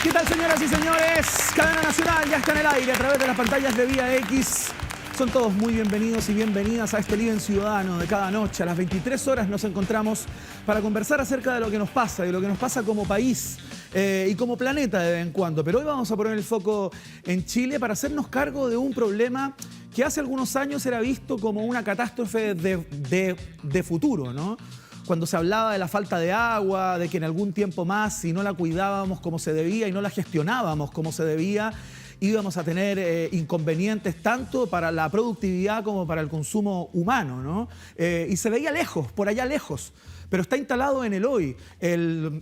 ¿Qué tal, señoras y señores? Cadena Nacional ya está en el aire a través de las pantallas de Vía X. Son todos muy bienvenidos y bienvenidas a este Living Ciudadano de cada noche. A las 23 horas nos encontramos para conversar acerca de lo que nos pasa y lo que nos pasa como país y como planeta de vez en cuando. Pero hoy vamos a poner el foco en Chile para hacernos cargo de un problema que hace algunos años era visto como una catástrofe de futuro, ¿no? Cuando se hablaba de la falta de agua, de que en algún tiempo más, si no la cuidábamos como se debía y no la gestionábamos como se debía, íbamos a tener inconvenientes tanto para la productividad como para el consumo humano, ¿no? Y se veía lejos, por allá lejos, pero está instalado en el hoy.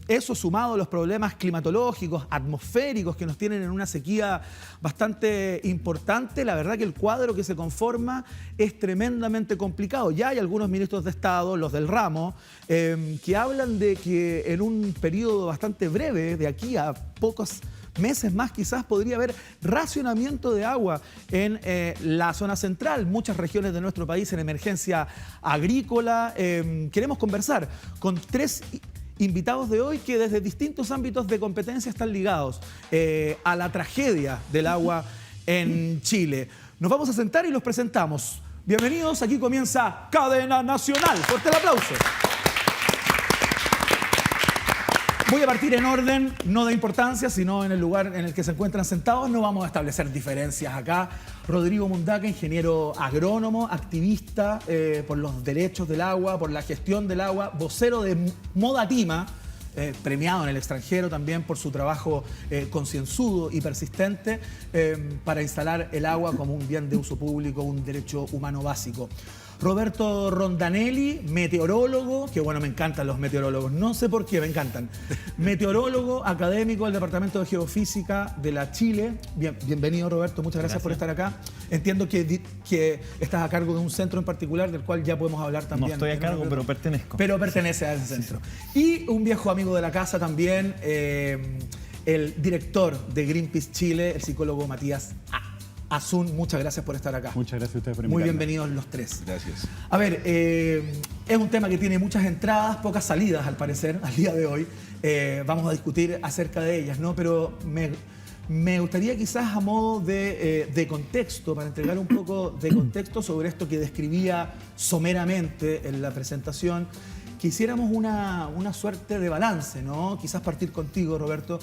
Eso sumado a los problemas climatológicos, atmosféricos que nos tienen en una sequía bastante importante, la verdad que el cuadro que se conforma es tremendamente complicado. Ya hay algunos ministros de Estado, los del ramo, que hablan de que en un periodo bastante breve, de aquí a pocos meses más quizás, podría haber racionamiento de agua en la zona central, muchas regiones de nuestro país en emergencia agrícola. Queremos conversar con tres invitados de hoy que desde distintos ámbitos de competencia están ligados a la tragedia del agua en Chile. Nos vamos a sentar y los presentamos. Bienvenidos, aquí comienza Cadena Nacional. Fuerte el aplauso. Voy a partir en orden, no de importancia, sino en el lugar en el que se encuentran sentados. No vamos a establecer diferencias acá. Rodrigo Mundaca, ingeniero agrónomo, activista por los derechos del agua, por la gestión del agua, vocero de Moda Tima, premiado en el extranjero también por su trabajo concienzudo y persistente para instalar el agua como un bien de uso público, un derecho humano básico. Roberto Rondanelli, meteorólogo, que bueno, me encantan los meteorólogos, no sé por qué, me encantan. Meteorólogo, académico del Departamento de Geofísica de la Chile. Bienvenido, Roberto, muchas gracias por estar acá. Entiendo que estás a cargo de un centro en particular del cual ya podemos hablar también. No estoy a cargo, pero pertenezco. Pero pertenece a ese centro. Y un viejo amigo de la casa también, el director de Greenpeace Chile, el psicólogo Matías Azun, muchas gracias por estar acá. Muchas gracias a ustedes por invitarme. Muy bienvenidos los tres. Gracias. A ver, es un tema que tiene muchas entradas, pocas salidas al parecer, al día de hoy. Vamos a discutir acerca de ellas, ¿no? Pero me gustaría quizás a modo de contexto, para entregar un poco de contexto sobre esto que describía someramente en la presentación, que hiciéramos una suerte de balance, ¿no? Quizás partir contigo, Roberto.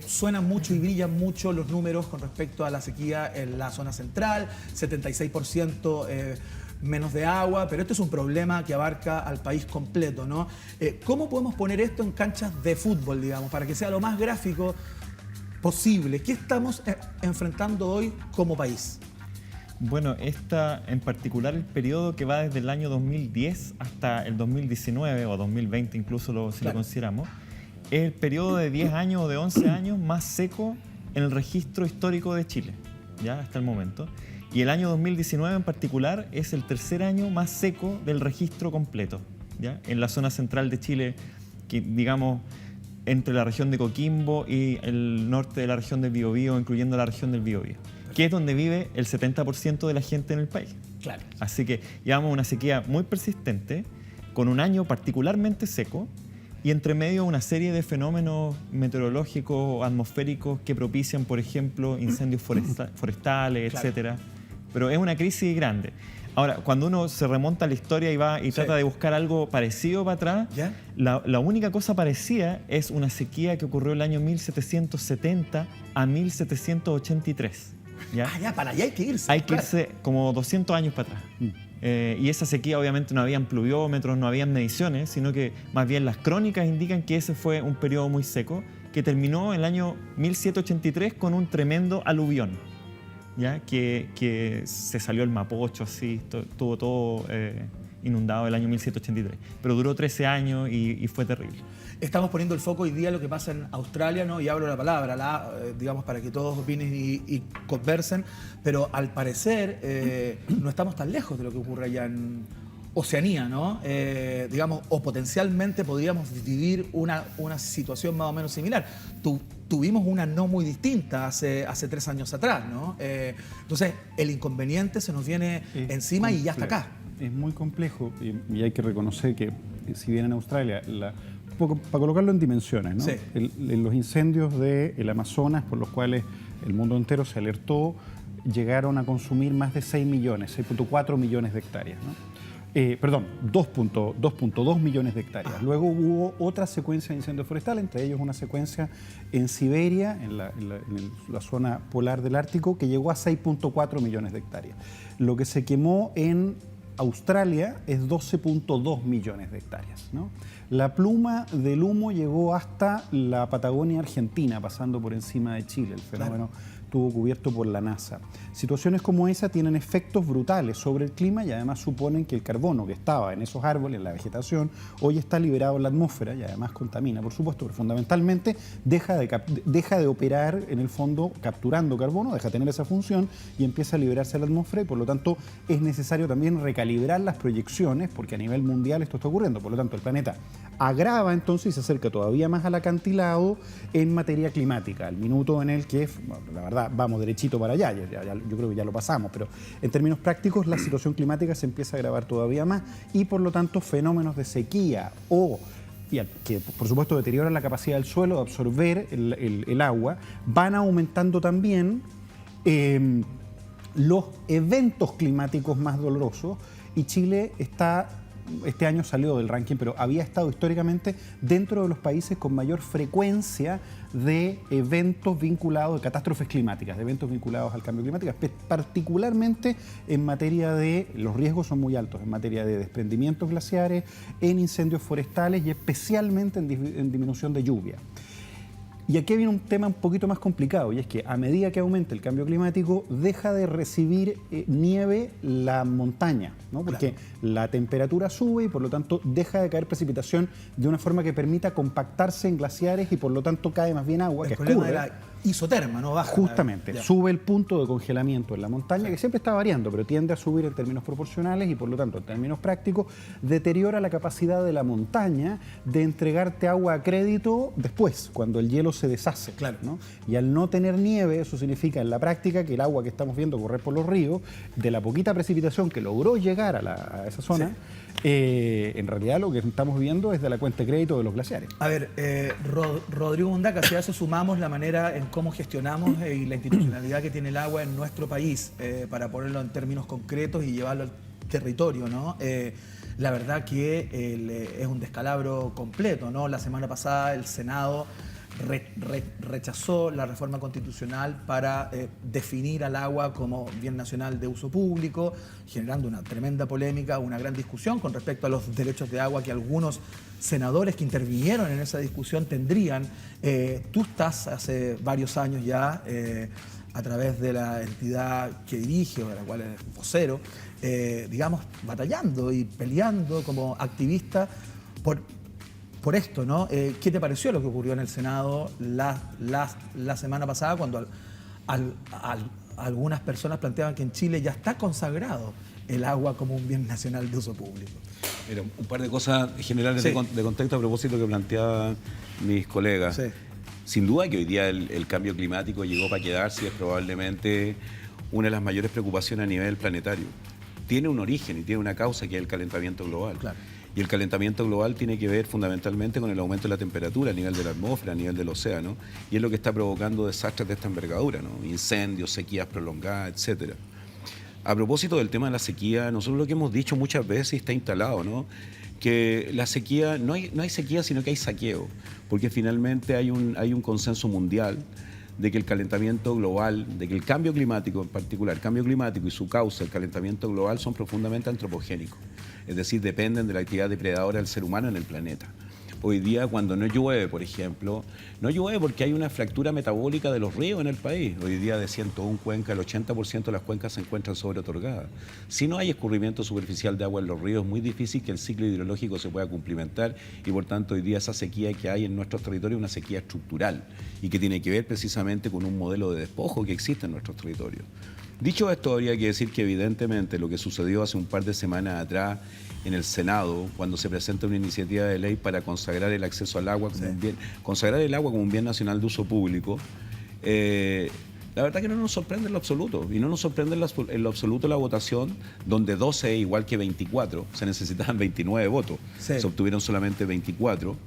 Suenan mucho y brillan mucho los números con respecto a la sequía en la zona central, 76% menos de agua, pero esto es un problema que abarca al país completo, ¿no? ¿Cómo podemos poner esto en canchas de fútbol, digamos, para que sea lo más gráfico posible? ¿Qué estamos enfrentando hoy como país? Bueno, en particular el periodo que va desde el año 2010 hasta el 2019 o 2020 incluso si lo consideramos, es el periodo de 10 años o de 11 años más seco en el registro histórico de Chile, ya hasta el momento. Y el año 2019 en particular es el tercer año más seco del registro completo, ¿ya? En la zona central de Chile, que digamos entre la región de Coquimbo y el norte de la región del Biobío, incluyendo la región del Biobío, que es donde vive el 70% de la gente en el país. Claro. Así que llevamos una sequía muy persistente, con un año particularmente seco, y entre medio una serie de fenómenos meteorológicos, atmosféricos que propician, por ejemplo, incendios forestales, claro, etcétera. Pero es una crisis grande. Ahora, cuando uno se remonta a la historia y va y trata de buscar algo parecido para atrás, ¿ya? La única cosa parecida es una sequía que ocurrió el año 1770 a 1783. ¿Ya? Ah, ya, para allá hay que irse. Hay que irse como 200 años para atrás. Y esa sequía obviamente no habían pluviómetros, no habían mediciones, sino que más bien las crónicas indican que ese fue un periodo muy seco que terminó en el año 1783 con un tremendo aluvión, ¿ya? Que se salió el Mapocho, así, estuvo todo inundado el año 1783. Pero duró 13 años y fue terrible. Estamos poniendo el foco hoy día en lo que pasa en Australia, ¿no? Y abro la palabra, digamos, para que todos opinen y conversen, pero al parecer no estamos tan lejos de lo que ocurre allá en Oceanía, ¿no? Digamos, o potencialmente podríamos vivir una situación más o menos similar. Tuvimos una no muy distinta hace 3 años atrás, ¿no? Entonces, el inconveniente se nos viene encima y ya está acá. Es muy complejo y hay que reconocer que, si bien en Australia para colocarlo en dimensiones, ¿no? Sí. Los incendios del Amazonas, por los cuales el mundo entero se alertó, llegaron a consumir más de 6.4 millones de hectáreas, ¿no? Perdón, 2.2 millones de hectáreas. Luego hubo otra secuencia de incendios forestales, entre ellos una secuencia en Siberia, en la zona polar del Ártico, que llegó a 6.4 millones de hectáreas. Lo que se quemó en Australia es 12.2 millones de hectáreas, ¿no? La pluma del humo llegó hasta la Patagonia Argentina, pasando por encima de Chile. El fenómeno estuvo cubierto por la NASA. Situaciones como esa tienen efectos brutales sobre el clima y además suponen que el carbono que estaba en esos árboles, en la vegetación, hoy está liberado en la atmósfera y además contamina, por supuesto, pero fundamentalmente deja de operar en el fondo capturando carbono, deja de tener esa función y empieza a liberarse a la atmósfera y por lo tanto es necesario también recalibrar las proyecciones porque a nivel mundial esto está ocurriendo. Por lo tanto, el planeta agrava entonces y se acerca todavía más al acantilado en materia climática, al minuto en el que, bueno, la verdad, vamos derechito para allá, yo creo que ya lo pasamos, pero en términos prácticos la situación climática se empieza a agravar todavía más y por lo tanto fenómenos de sequía que por supuesto deterioran la capacidad del suelo de absorber el agua, van aumentando también los eventos climáticos más dolorosos y Chile este año salió del ranking, pero había estado históricamente dentro de los países con mayor frecuencia de eventos vinculados, de catástrofes climáticas, de eventos vinculados al cambio climático, particularmente en materia de, los riesgos son muy altos, en materia de desprendimientos glaciares, en incendios forestales y especialmente en disminución de lluvia. Y aquí viene un tema un poquito más complicado, y es que a medida que aumenta el cambio climático, deja de recibir nieve la montaña, ¿no? Porque la temperatura sube y por lo tanto deja de caer precipitación de una forma que permita compactarse en glaciares y por lo tanto cae más bien agua, que escurre. De la isoterma, ¿no? Baja. Justamente, sube el punto de congelamiento en la montaña, que siempre está variando, pero tiende a subir en términos proporcionales y por lo tanto, en términos prácticos, deteriora la capacidad de la montaña de entregarte agua a crédito después, cuando el hielo se deshace. Claro. ¿no? Y al no tener nieve, eso significa en la práctica que el agua que estamos viendo correr por los ríos, de la poquita precipitación que logró llegar a esa zona, en realidad lo que estamos viendo es de la cuenta de crédito de los glaciares. A ver, Rodrigo Mundaca, si a eso sumamos la manera en cómo gestionamos y la institucionalidad que tiene el agua en nuestro país, para ponerlo en términos concretos y llevarlo al territorio, ¿no? La verdad que es un descalabro completo, ¿no? La semana pasada el Senado rechazó la reforma constitucional para definir al agua como bien nacional de uso público, generando una tremenda polémica, una gran discusión con respecto a los derechos de agua que algunos senadores que intervinieron en esa discusión tendrían. Tú estás hace varios años ya, a través de la entidad que dirige, o de la cual eres vocero, digamos, batallando y peleando como activista por esto, ¿no? ¿Qué te pareció lo que ocurrió en el Senado la semana pasada cuando algunas personas planteaban que en Chile ya está consagrado el agua como un bien nacional de uso público? Mira, un par de cosas generales de contexto a propósito que planteaban mis colegas. Sí. Sin duda que hoy día el cambio climático llegó para quedarse y es probablemente una de las mayores preocupaciones a nivel planetario. Tiene un origen y tiene una causa que es el calentamiento global. Claro. Y el calentamiento global tiene que ver fundamentalmente con el aumento de la temperatura a nivel de la atmósfera, a nivel del océano, y es lo que está provocando desastres de esta envergadura, ¿no? Incendios, sequías prolongadas, etc. A propósito del tema de la sequía, nosotros lo que hemos dicho muchas veces y está instalado, ¿no? Que la sequía, no hay sequía, sino que hay saqueo, porque finalmente hay un consenso mundial de que el calentamiento global, de que el cambio climático en particular, el cambio climático y su causa, el calentamiento global, son profundamente antropogénicos. Es decir, dependen de la actividad depredadora del ser humano en el planeta. Hoy día, cuando no llueve, por ejemplo, no llueve porque hay una fractura metabólica de los ríos en el país. Hoy día de 101 cuencas, el 80% de las cuencas se encuentran sobreotorgadas. Si no hay escurrimiento superficial de agua en los ríos, es muy difícil que el ciclo hidrológico se pueda cumplimentar y por tanto hoy día esa sequía que hay en nuestros territorios es una sequía estructural y que tiene que ver precisamente con un modelo de despojo que existe en nuestros territorios. Dicho esto, habría que decir que evidentemente lo que sucedió hace un par de semanas atrás en el Senado, cuando se presenta una iniciativa de ley para consagrar el acceso al agua como un bien, consagrar el agua como un bien nacional de uso público, la verdad que no nos sorprende en lo absoluto, y no nos sorprende en lo absoluto la votación, donde 12 es igual que 24, se necesitaban 29 votos, se obtuvieron solamente 24.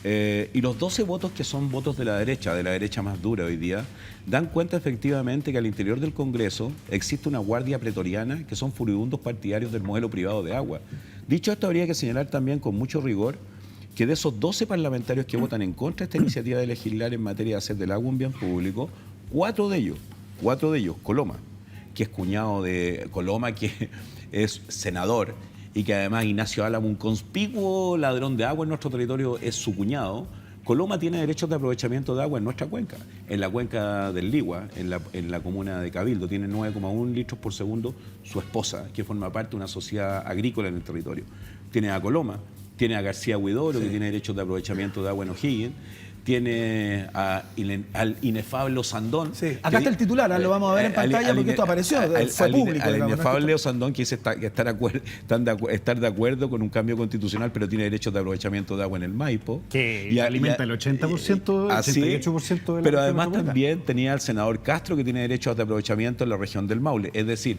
Y los 12 votos que son votos de la derecha más dura hoy día, dan cuenta efectivamente que al interior del Congreso existe una guardia pretoriana que son furibundos partidarios del modelo privado de agua. Dicho esto, habría que señalar también con mucho rigor que de esos 12 parlamentarios que votan en contra de esta iniciativa de legislar en materia de hacer del agua un bien público, cuatro de ellos, Coloma, que es cuñado de Coloma, que es senador, y que además Ignacio Álamo, un conspicuo ladrón de agua en nuestro territorio, es su cuñado. Coloma tiene derechos de aprovechamiento de agua en nuestra cuenca, en la cuenca del Ligua, en la comuna de Cabildo. Tiene 9,1 litros por segundo su esposa, que forma parte de una sociedad agrícola en el territorio. Tiene a Coloma, tiene a García Huidoro, que tiene derechos de aprovechamiento de agua en O'Higgins. Tiene al inefable Osandón. Sí, acá está el titular, lo vamos a ver en pantalla porque esto apareció, fue público. Al inefable Osandón, que dice estar de acuerdo con un cambio constitucional, pero tiene derechos de aprovechamiento de agua en el Maipo. Que alimenta el 80%, 88% de la Pero además también tenía al senador Castro, que tiene derechos de aprovechamiento en la región del Maule. Es decir,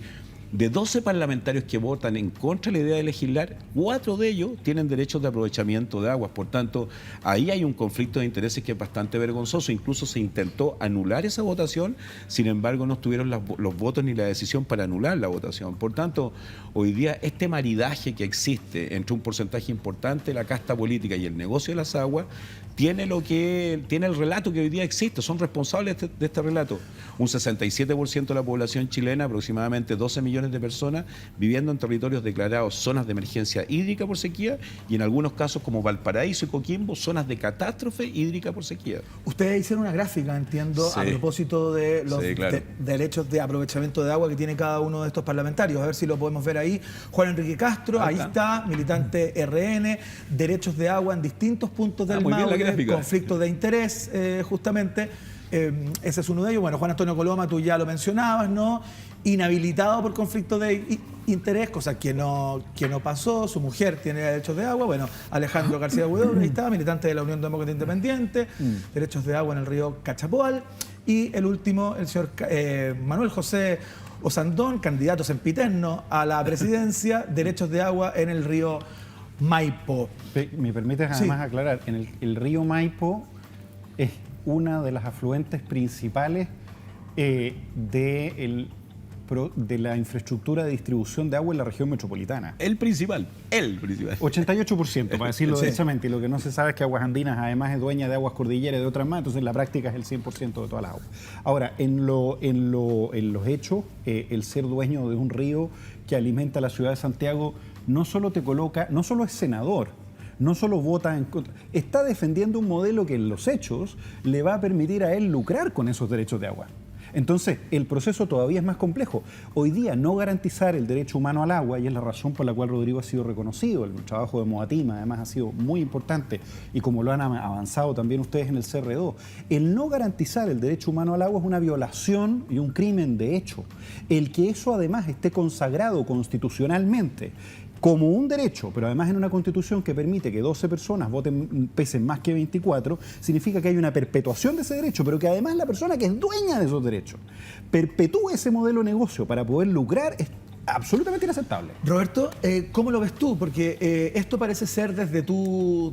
de 12 parlamentarios que votan en contra de la idea de legislar, 4 de ellos tienen derechos de aprovechamiento de aguas. Por tanto, ahí hay un conflicto de intereses que es bastante vergonzoso. Incluso se intentó anular esa votación, sin embargo no estuvieron los votos ni la decisión para anular la votación. Por tanto, hoy día este maridaje que existe entre un porcentaje importante de la casta política y el negocio de las aguas tiene el relato que hoy día existe. Son responsables de este relato. Un 67% de la población chilena, aproximadamente 12 millones de personas, viviendo en territorios declarados zonas de emergencia hídrica por sequía, y en algunos casos como Valparaíso y Coquimbo, zonas de catástrofe hídrica por sequía. Ustedes hicieron una gráfica, entiendo, a propósito de los derechos de aprovechamiento de agua que tiene cada uno de estos parlamentarios. A ver si lo podemos ver ahí. Juan Enrique Castro, ahí está, militante RN, derechos de agua en distintos puntos del Maule, conflictos de interés, justamente. Ese es uno de ellos. Bueno, Juan Antonio Coloma, tú ya lo mencionabas, ¿no? Inhabilitado por conflicto de interés, cosa que no pasó. Su mujer tiene derechos de agua. Bueno, Alejandro García Huidoro, ahí está, militante de la Unión Demócrata Independiente, derechos de agua en el río Cachapoal. Y el último, el señor Manuel José Osandón, candidato sempiterno a la presidencia, derechos de agua en el río Maipo. ¿Me permites además aclarar? El río Maipo es una de las afluentes principales de la infraestructura de distribución de agua en la región metropolitana. El principal. 88%, para decirlo derechamente. Y lo que no se sabe es que Aguas Andinas además es dueña de Aguas Cordillera y de otras más, entonces en la práctica es el 100% de todas las aguas. Ahora, en los hechos, el ser dueño de un río que alimenta la ciudad de Santiago no solo te coloca, no solo es senador, no solo vota en contra, está defendiendo un modelo que en los hechos le va a permitir a él lucrar con esos derechos de agua. Entonces, el proceso todavía es más complejo. Hoy día, no garantizar el derecho humano al agua, y es la razón por la cual Rodrigo ha sido reconocido, el trabajo de Moatima además ha sido muy importante, y como lo han avanzado también ustedes en el CR2, el no garantizar el derecho humano al agua es una violación y un crimen de hecho. El que eso además esté consagrado constitucionalmente como un derecho, pero además en una constitución que permite que 12 personas pesen más que 24, significa que hay una perpetuación de ese derecho, pero que además la persona que es dueña de esos derechos perpetúa ese modelo de negocio para poder lucrar es absolutamente inaceptable. Roberto, ¿cómo lo ves tú? Porque esto parece ser desde tu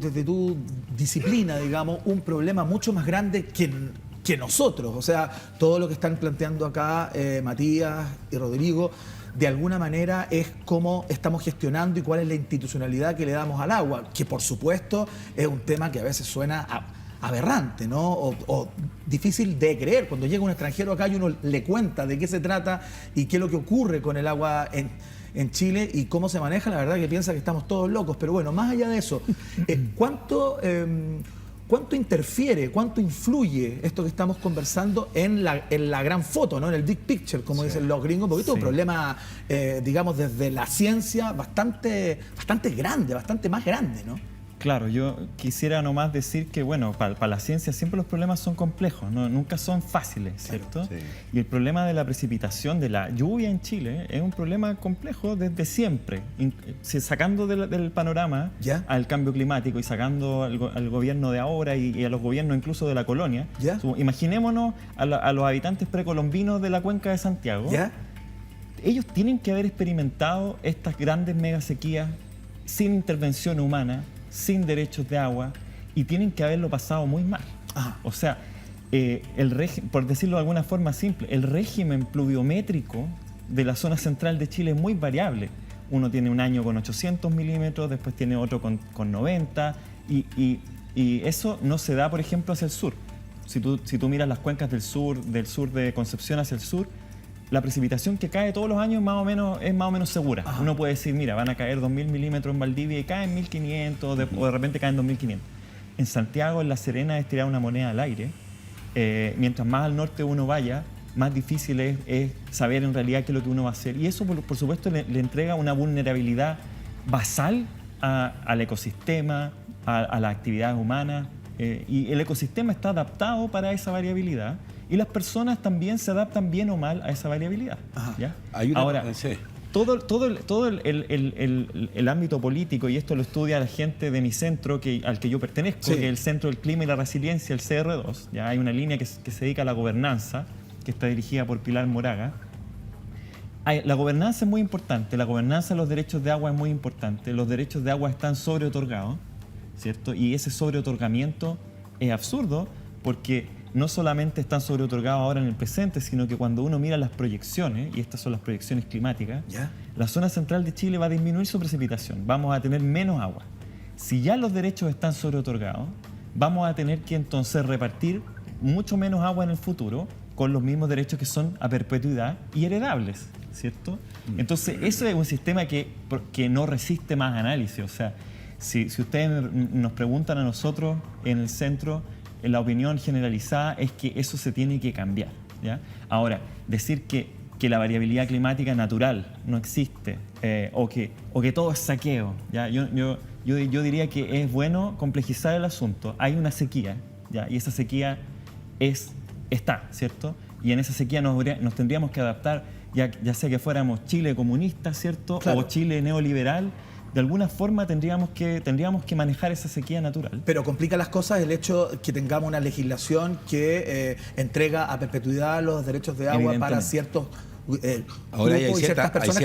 disciplina, digamos, un problema mucho más grande que nosotros. O sea, todo lo que están planteando acá Matías y Rodrigo, de alguna manera es cómo estamos gestionando y cuál es la institucionalidad que le damos al agua, que por supuesto es un tema que a veces suena aberrante, ¿no? O difícil de creer. Cuando llega un extranjero acá y uno le cuenta de qué se trata y qué es lo que ocurre con el agua en Chile y cómo se maneja, la verdad que piensa que estamos todos locos. Pero bueno, más allá de eso, ¿cuánto interfiere, cuánto influye esto que estamos conversando en la gran foto, ¿no? En el big picture, como dicen los gringos? Porque esto es un problema, digamos, desde la ciencia bastante grande, bastante más grande, ¿no? Claro, yo quisiera nomás decir que, bueno, para la ciencia siempre los problemas son complejos, ¿no? Nunca son fáciles, ¿cierto? Sí. Y el problema de la precipitación, de la lluvia en Chile, es un problema complejo desde siempre. Sacando del panorama al cambio climático y sacando al gobierno de ahora y a los gobiernos incluso de la colonia, imaginémonos a los habitantes precolombinos de la cuenca de Santiago. Ellos tienen que haber experimentado estas grandes megasequías sin intervención humana, sin derechos de agua, y tienen que haberlo pasado muy mal. Ajá. O sea, por decirlo de alguna forma simple, el régimen pluviométrico de la zona central de Chile es muy variable. Uno tiene un año con 800 milímetros, después tiene otro con 90, y eso no se da, por ejemplo, hacia el sur. Si tú miras las cuencas del sur de Concepción hacia el sur, la precipitación que cae todos los años es más o menos segura. Ajá. Uno puede decir, mira, van a caer 2.000 milímetros en Valdivia y caen 1.500, o de repente caen 2.500. En Santiago, en La Serena, es tirar una moneda al aire. Mientras más al norte uno vaya, más difícil es saber en realidad qué es lo que uno va a hacer. Y eso, por supuesto, le entrega una vulnerabilidad basal al ecosistema, a las actividades humanas. Y el ecosistema está adaptado para esa variabilidad. Y las personas también se adaptan bien o mal a esa variabilidad. ¿Ya? Ahora, sí. todo el ámbito político, y esto lo estudia la gente de mi centro, al que yo pertenezco, Sí. que es el Centro del Clima y la Resiliencia, el CR2. ¿Ya? Hay una línea que se dedica a la gobernanza, que está dirigida por Pilar Moraga. La gobernanza es muy importante, la gobernanza de los derechos de agua es muy importante. Los derechos de agua están sobreotorgados, ¿cierto? Y ese sobreotorgamiento es absurdo porque no solamente están sobreotorgados ahora en el presente, sino que cuando uno mira las proyecciones, y estas son las proyecciones climáticas, ¿Ya? la zona central de Chile va a disminuir su precipitación, vamos a tener menos agua. Si ya los derechos están sobreotorgados, vamos a tener que entonces repartir mucho menos agua en el futuro con los mismos derechos que son a perpetuidad y heredables, ¿cierto? Entonces, eso es un sistema que no resiste más análisis. O sea, si ustedes nos preguntan a nosotros en el centro, la opinión generalizada es que eso se tiene que cambiar, ¿ya? Ahora, decir que la variabilidad climática natural no existe o que todo es saqueo, ¿ya? Yo diría que es bueno complejizar el asunto. Hay una sequía, ¿ya? Y esa sequía está, ¿cierto? Y en esa sequía nos tendríamos que adaptar, ya sea que fuéramos Chile comunista, ¿cierto? Claro. O Chile neoliberal. De alguna forma tendríamos que manejar esa sequía natural. Pero complica las cosas el hecho que tengamos una legislación que entrega a perpetuidad los derechos de agua para ciertos Ahora hay grupos y ciertas personas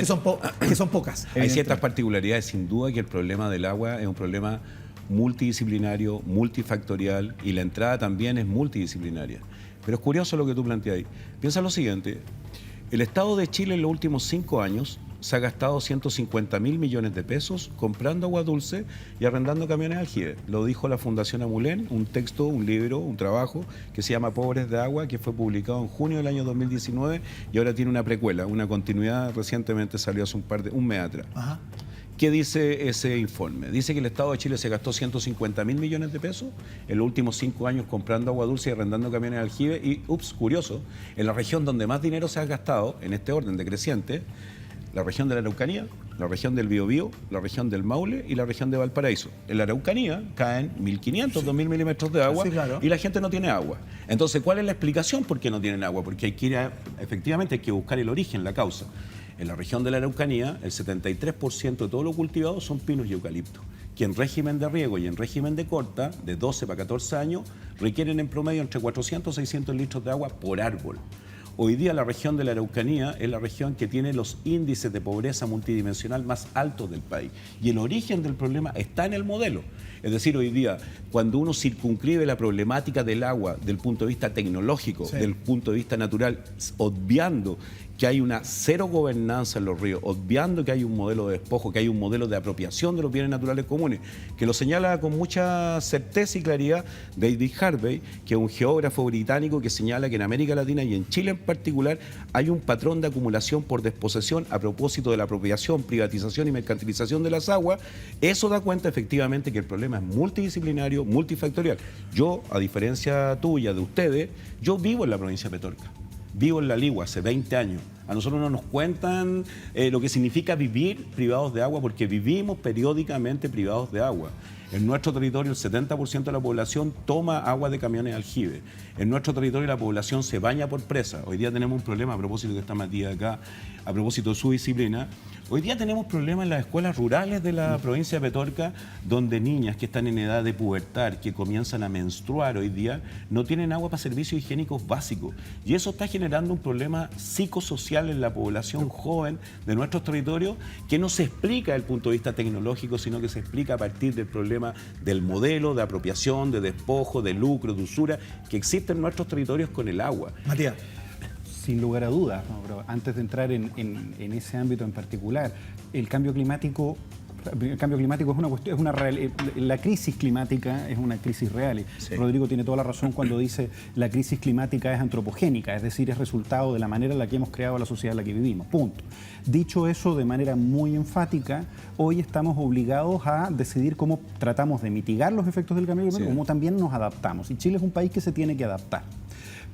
que son pocas. Hay ciertas particularidades, sin duda, que el problema del agua es un problema multidisciplinario, multifactorial, y la entrada también es multidisciplinaria. Pero es curioso lo que tú planteas ahí. Piensa lo siguiente: el Estado de Chile en los últimos 5 años se ha gastado 150.000 millones de pesos comprando agua dulce y arrendando camiones aljibe. Lo dijo la Fundación Amulén, un texto, un libro, un trabajo que se llama Pobres de Agua, que fue publicado en junio del año 2019 y ahora tiene una precuela, una continuidad. Recientemente salió hace un mes atrás. Ajá. ¿Qué dice ese informe? Dice que el Estado de Chile se gastó 150.000 millones de pesos en los últimos 5 años comprando agua dulce y arrendando camiones de aljibe. Y, curioso, en la región donde más dinero se ha gastado, en este orden decreciente, la región de la Araucanía, la región del Biobío, la región del Maule y la región de Valparaíso. En la Araucanía caen 1.500, 2.000 milímetros de agua, Sí, claro. y la gente no tiene agua. Entonces, ¿cuál es la explicación por qué no tienen agua? Porque efectivamente hay que buscar el origen, la causa. En la región de la Araucanía, el 73% de todo lo cultivado son pinos y eucaliptos, que en régimen de riego y en régimen de corta, de 12 para 14 años, requieren en promedio entre 400 y 600 litros de agua por árbol. Hoy día la región de la Araucanía es la región que tiene los índices de pobreza multidimensional más altos del país. Y el origen del problema está en el modelo. Es decir, hoy día, cuando uno circunscribe la problemática del agua del punto de vista tecnológico, Sí. del punto de vista natural, obviando que hay una cero gobernanza en los ríos, obviando que hay un modelo de despojo, que hay un modelo de apropiación de los bienes naturales comunes, que lo señala con mucha certeza y claridad David Harvey, que es un geógrafo británico que señala que en América Latina y en Chile en particular hay un patrón de acumulación por desposesión a propósito de la apropiación, privatización y mercantilización de las aguas. Eso da cuenta efectivamente que el problema es multidisciplinario, multifactorial. Yo, a diferencia tuya, de ustedes, yo vivo en la provincia de Petorca. Vivo en La Ligua hace 20 años. A nosotros no nos cuentan lo que significa vivir privados de agua, porque vivimos periódicamente privados de agua. En nuestro territorio el 70% de la población toma agua de camiones aljibe. En nuestro territorio la población se baña por presa. Hoy día tenemos un problema, a propósito que está Matías acá, a propósito de su disciplina. Hoy día tenemos problemas en las escuelas rurales de la provincia de Petorca, donde niñas que están en edad de pubertar, que comienzan a menstruar hoy día, no tienen agua para servicios higiénicos básicos. Y eso está generando un problema psicosocial en la población joven de nuestros territorios, que no se explica desde el punto de vista tecnológico, sino que se explica a partir del problema problema del modelo de apropiación, de despojo, de lucro, de usura que existe en nuestros territorios con el agua. Matías. Sin lugar a dudas, ¿no? Pero antes de entrar en ese ámbito en particular, el cambio climático es una cuestión, la crisis climática es una crisis real. Sí. Rodrigo tiene toda la razón cuando dice la crisis climática es antropogénica, es decir, es resultado de la manera en la que hemos creado la sociedad en la que vivimos. Punto. Dicho eso de manera muy enfática, hoy estamos obligados a decidir cómo tratamos de mitigar los efectos del cambio climático, cómo también nos adaptamos. Y Chile es un país que se tiene que adaptar.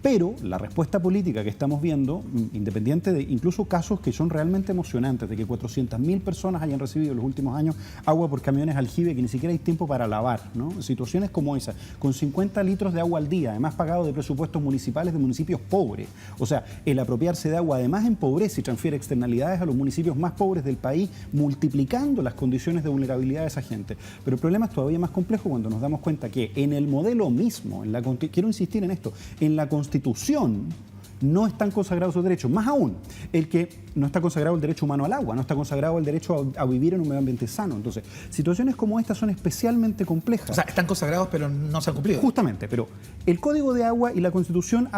Pero la respuesta política que estamos viendo, independiente de incluso casos que son realmente emocionantes, de que 400.000 personas hayan recibido en los últimos años agua por camiones aljibe que ni siquiera hay tiempo para lavar, ¿no? Situaciones como esa, con 50 litros de agua al día, además pagado de presupuestos municipales de municipios pobres. O sea, el apropiarse de agua además empobrece y transfiere externalidades a los municipios más pobres del país, multiplicando las condiciones de vulnerabilidad de esa gente. Pero el problema es todavía más complejo cuando nos damos cuenta que en el modelo mismo, quiero insistir en esto, en la Constitución no están consagrados esos derechos. Más aún, el que no está consagrado el derecho humano al agua, no está consagrado el derecho a vivir en un medio ambiente sano. Entonces, situaciones como estas son especialmente complejas. O sea, están consagrados pero no se han cumplido. Justamente, pero el Código de Agua y la Constitución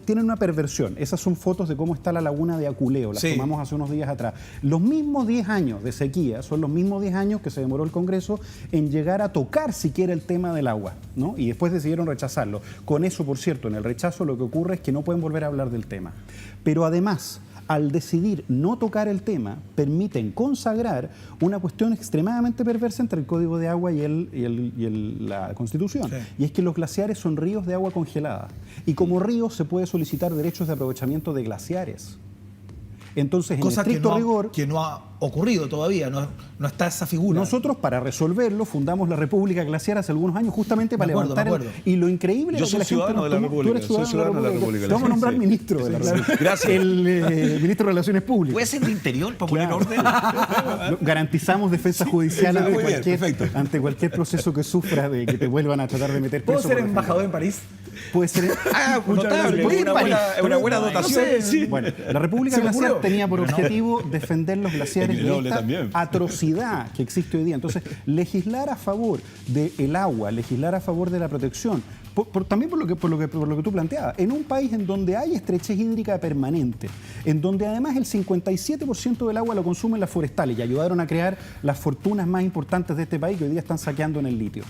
tienen una perversión. Esas son fotos de cómo está la laguna de Aculeo, las tomamos hace unos días atrás. Los mismos 10 años de sequía son los mismos 10 años que se demoró el Congreso en llegar a tocar siquiera el tema del agua, ¿no? Y después decidieron rechazarlo. Con eso, por cierto, en el rechazo lo que ocurre es que no pueden volver a hablar del tema. Pero además, al decidir no tocar el tema, permiten consagrar una cuestión extremadamente perversa entre el Código de Agua y la Constitución. Sí. Y es que los glaciares son ríos de agua congelada. Y como ríos se puede solicitar derechos de aprovechamiento de glaciares. Entonces, en estricto rigor... que no ha ocurrido todavía, no está esa figura. Nosotros, para resolverlo, fundamos la República Glaciar hace algunos años justamente para levantar... Y lo increíble es que la gente no tomó... Tú eres ciudadano de la República. Te vamos a nombrar ministro de la República. Gracias. El ministro de Relaciones Públicas. ¿Puede ser de interior para poner orden? Garantizamos defensa judicial ante cualquier proceso que sufra de que te vuelvan a tratar de meter preso. ¿Puedo ser embajador en París? Puede ser... notable. Una buena dotación. Bueno, la República Glaciar tenía por objetivo defender los glaciares de esta atrocidad que existe hoy día. Entonces, legislar a favor del agua, legislar a favor de la protección, también por lo que tú planteabas, en un país en donde hay estrechez hídrica permanente, en donde además el 57% del agua lo consumen las forestales y ayudaron a crear las fortunas más importantes de este país que hoy día están saqueando en el litio.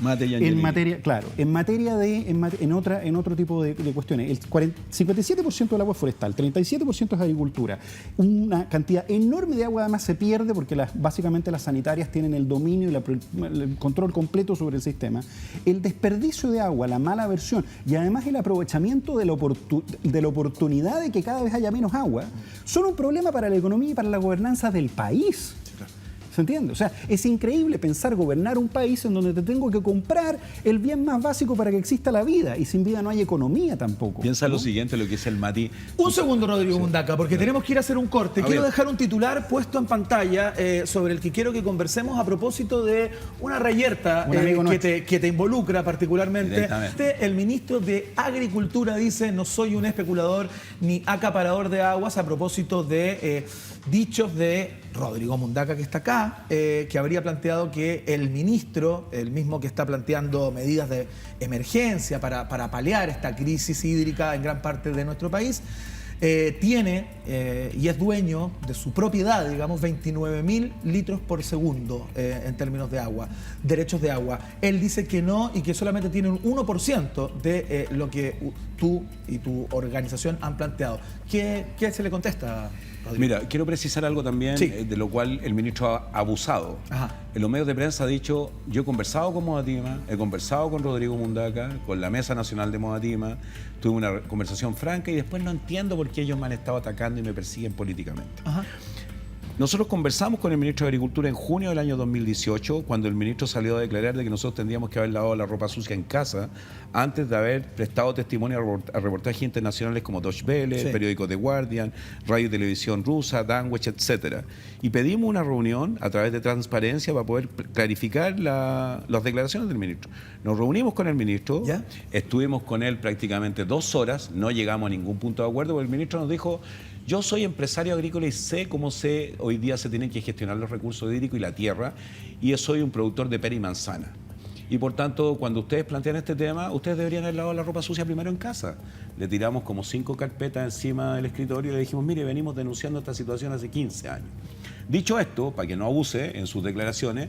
En otro tipo de cuestiones, el 57% del agua es forestal, 37% es agricultura, una cantidad enorme de agua además se pierde porque básicamente las sanitarias tienen el dominio y el control completo sobre el sistema. El desperdicio de agua, la mala versión y además el aprovechamiento de la oportunidad de que cada vez haya menos agua son un problema para la economía y para la gobernanza del país. ¿Se entiende? O sea, es increíble pensar gobernar un país en donde te tengo que comprar el bien más básico para que exista la vida y sin vida no hay economía tampoco. Piensa lo siguiente, lo que es el Mati. Un segundo, Rodrigo Mundaca, porque tenemos que ir a hacer un corte. Quiero dejar un titular puesto en pantalla sobre el que quiero que conversemos a propósito de una reyerta que te involucra particularmente. El ministro de Agricultura dice: no soy un especulador ni acaparador de aguas, a propósito de dichos de Rodrigo Mundaca, que está acá, que habría planteado que el ministro, el mismo que está planteando medidas de emergencia para paliar esta crisis hídrica en gran parte de nuestro país, tiene y es dueño de su propiedad, digamos, 29.000 litros por segundo en términos de agua, derechos de agua. Él dice que no y que solamente tiene un 1% de lo que tú y tu organización han planteado. ¿Qué se le contesta, Rodrigo? Mira, quiero precisar algo también de lo cual el ministro ha abusado. Ajá. En los medios de prensa ha dicho: yo he conversado con Modatima, he conversado con Rodrigo Mundaca, con la Mesa Nacional de Modatima, tuve una conversación franca y después no entiendo por qué ellos me han estado atacando y me persiguen políticamente. Ajá. Nosotros conversamos con el ministro de Agricultura en junio del año 2018, cuando el ministro salió a declarar de que nosotros tendríamos que haber lavado la ropa sucia en casa antes de haber prestado testimonio a reportajes internacionales como Deutsche Welle, el periódico The Guardian, radio y televisión rusa, Danwich, etc. Y pedimos una reunión a través de Transparencia para poder clarificar las declaraciones del ministro. Nos reunimos con el ministro, estuvimos con él prácticamente 2 horas, no llegamos a ningún punto de acuerdo, porque el ministro nos dijo: yo soy empresario agrícola y sé cómo hoy día se tienen que gestionar los recursos hídricos y la tierra, y soy un productor de pera y manzana. Y por tanto, cuando ustedes plantean este tema, ustedes deberían haber lavado la ropa sucia primero en casa. Le tiramos como 5 carpetas encima del escritorio y le dijimos, mire, venimos denunciando esta situación hace 15 años. Dicho esto, para que no abuse en sus declaraciones,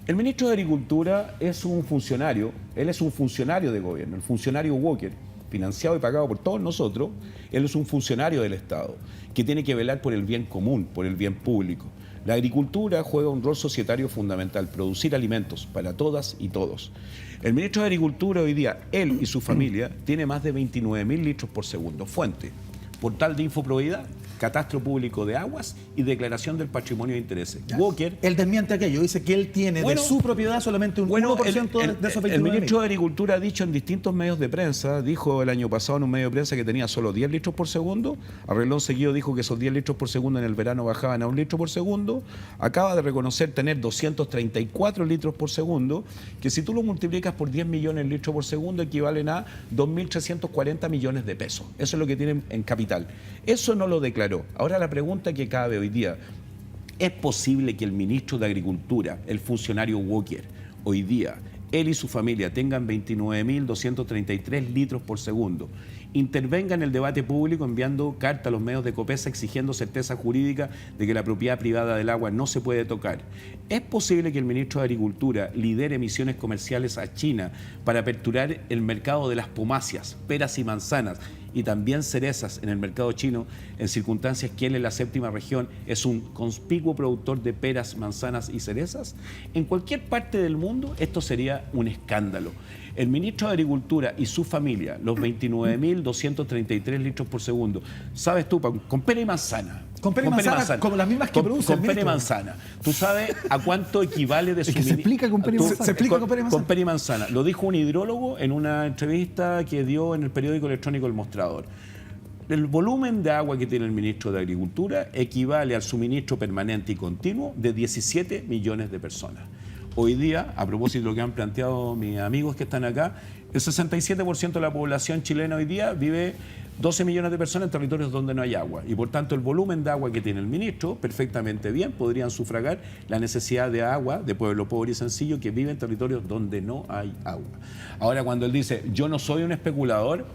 el ministro de Agricultura es un funcionario, él es un funcionario de gobierno, el funcionario Walker, financiado y pagado por todos nosotros, él es un funcionario del Estado, que tiene que velar por el bien común, por el bien público. La agricultura juega un rol societario fundamental, producir alimentos para todas y todos. El ministro de Agricultura hoy día, él y su familia, tiene más de 29.000 litros por segundo. Fuente, portal de Infopropiedad, catastro público de aguas y declaración del patrimonio de intereses. Walker... Él desmiente aquello, dice que él tiene de su propiedad solamente un 1% de esos 29.000. El ministro de Agricultura ha dicho en distintos medios de prensa, dijo el año pasado en un medio de prensa que tenía solo 10 litros por segundo, a renglón seguido dijo que esos 10 litros por segundo en el verano bajaban a 1 litro por segundo, acaba de reconocer tener 234 litros por segundo, que si tú lo multiplicas por 10 millones de litros por segundo equivalen a 2.340 millones de pesos. Eso es lo que tienen en capital. Eso no lo declaró. Ahora la pregunta que cabe hoy día, ¿es posible que el ministro de Agricultura, el funcionario Walker, hoy día, él y su familia tengan 29.233 litros por segundo, intervenga en el debate público enviando carta a los medios de COPESA exigiendo certeza jurídica de que la propiedad privada del agua no se puede tocar? ¿Es posible que el ministro de Agricultura lidere misiones comerciales a China para aperturar el mercado de las pomáceas, peras y manzanas, y también cerezas en el mercado chino, en circunstancias que él en la séptima región es un conspicuo productor de peras, manzanas y cerezas? En cualquier parte del mundo esto sería un escándalo. El ministro de Agricultura y su familia, los 29.233 litros por segundo, ¿sabes tú? Con pera y manzana. Con pera y manzana, como las mismas que produce el Con pera y ministro. manzana. ¿Tú sabes a cuánto equivale de su... que se explica con pera y manzana. Se explica con pera y manzana. Con pera y manzana. Lo dijo un hidrólogo en una entrevista que dio en el periódico electrónico El Mostrador. El volumen de agua que tiene el ministro de Agricultura equivale al suministro permanente y continuo de 17 millones de personas. Hoy día, a propósito de lo que han planteado mis amigos que están acá, el 67% de la población chilena hoy día vive 12 millones de personas en territorios donde no hay agua. Y por tanto, el volumen de agua que tiene el ministro, perfectamente bien, podrían sufragar la necesidad de agua de pueblo pobre y sencillo que vive en territorios donde no hay agua. Ahora, cuando él dice, yo no soy un especulador,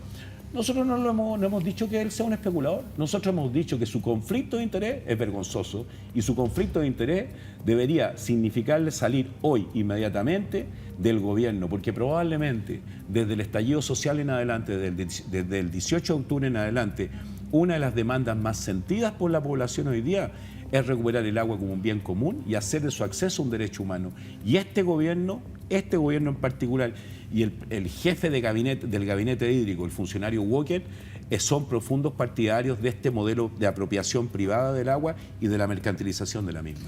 nosotros no hemos dicho que él sea un especulador. Nosotros hemos dicho que su conflicto de interés es vergonzoso y su conflicto de interés debería significarle salir hoy inmediatamente del gobierno, porque probablemente desde el estallido social en adelante, desde el 18 de octubre en adelante, una de las demandas más sentidas por la población hoy día es recuperar el agua como un bien común y hacer de su acceso un derecho humano. Y este gobierno en particular, y el jefe del gabinete hídrico, el funcionario Walker, son profundos partidarios de este modelo de apropiación privada del agua y de la mercantilización de la misma.